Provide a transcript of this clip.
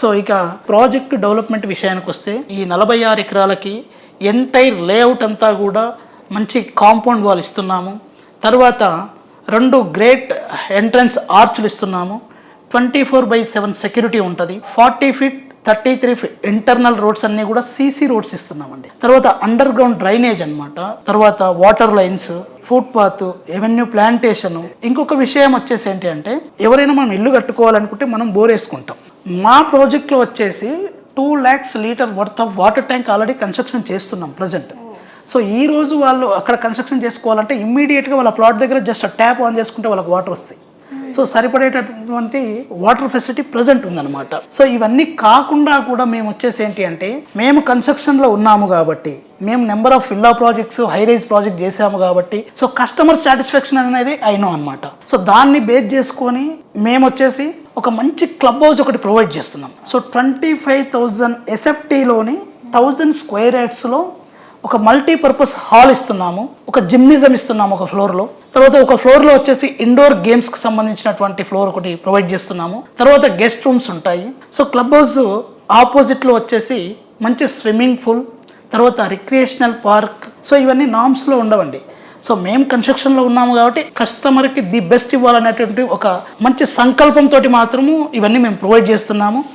So ఇక project development విషయానికి వస్తే ఈ 46 ఎకరాలకి ఎంటైర్ లేఅవుట్ అంతా కూడా మంచి కాంపౌండ్ వాల్ ఇస్తున్నాము. తర్వాత 2 గ్రేట్ ఎంట్రన్స్ ఆర్చ్లు ఇస్తున్నాము. 24/7 సెక్యూరిటీ ఉంటుంది. 40 ఫీట్ 33 ఫీట్ ఇంటర్నల్ రోడ్స్ అన్నీ కూడా సీసీ రోడ్స్ ఇస్తున్నామండి. తర్వాత అండర్ గ్రౌండ్ డ్రైనేజ్ అనమాట. తర్వాత water lines, foot path, avenue plantation. ఇంకొక విషయం వచ్చేసి ఏంటి అంటే ఎవరైనా మనం ఇల్లు కట్టుకోవాలనుకుంటే మనం బోర్ వేసుకుంటాం. మా ప్రాజెక్ట్లో వచ్చేసి 2 lakhs litre worth of water tank already construction చేస్తున్నాం ప్రజెంట్. సో ఈ రోజు వాళ్ళు అక్కడ కన్స్ట్రక్షన్ చేసుకోవాలంటే ఇమ్మీడియట్గా వాళ్ళ ప్లాట్ దగ్గర జస్ట్ ట్యాప్ ఆన్ చేసుకుంటే వాళ్ళకి వాటర్ వస్తాయి. సో సరిపడేటటువంటి వాటర్ ఫెసిలిటీ ప్రజెంట్ ఉందన్నమాట. సో ఇవన్నీ కాకుండా కూడా మేము వచ్చేసి ఏంటి అంటే మేము కన్స్ట్రక్షన్లో ఉన్నాము కాబట్టి, మేము number of villa projects, high rise project చేసాము కాబట్టి, సో కస్టమర్ సాటిస్ఫాక్షన్ అనేది అయినా అనమాట. సో దాన్ని బేస్ చేసుకొని మేము వచ్చేసి ఒక మంచి క్లబ్ హౌస్ ఒకటి ప్రొవైడ్ చేస్తున్నాం. సో 25,000 SFTలోని 1000 స్క్వేర్ యార్డ్స్లో ఒక మల్టీపర్పస్ హాల్ ఇస్తున్నాము. ఒక జిమ్నిజం ఇస్తున్నాము ఒక ఫ్లోర్లో. తర్వాత ఒక ఫ్లోర్లో వచ్చేసి ఇండోర్ గేమ్స్కి సంబంధించినటువంటి ఫ్లోర్ ఒకటి ప్రొవైడ్ చేస్తున్నాము. తర్వాత గెస్ట్ రూమ్స్ ఉంటాయి. సో క్లబ్ హౌస్ ఆపోజిట్లో వచ్చేసి మంచి స్విమ్మింగ్ పూల్, తర్వాత రిక్రియేషనల్ పార్క్. సో ఇవన్నీ నామ్స్లో ఉండవండి. సో మేము కన్స్ట్రక్షన్లో ఉన్నాము కాబట్టి కస్టమర్కి ది బెస్ట్ ఇవ్వాలనేటువంటి ఒక మంచి సంకల్పంతో మాత్రము ఇవన్నీ మేము ప్రొవైడ్ చేస్తున్నాము.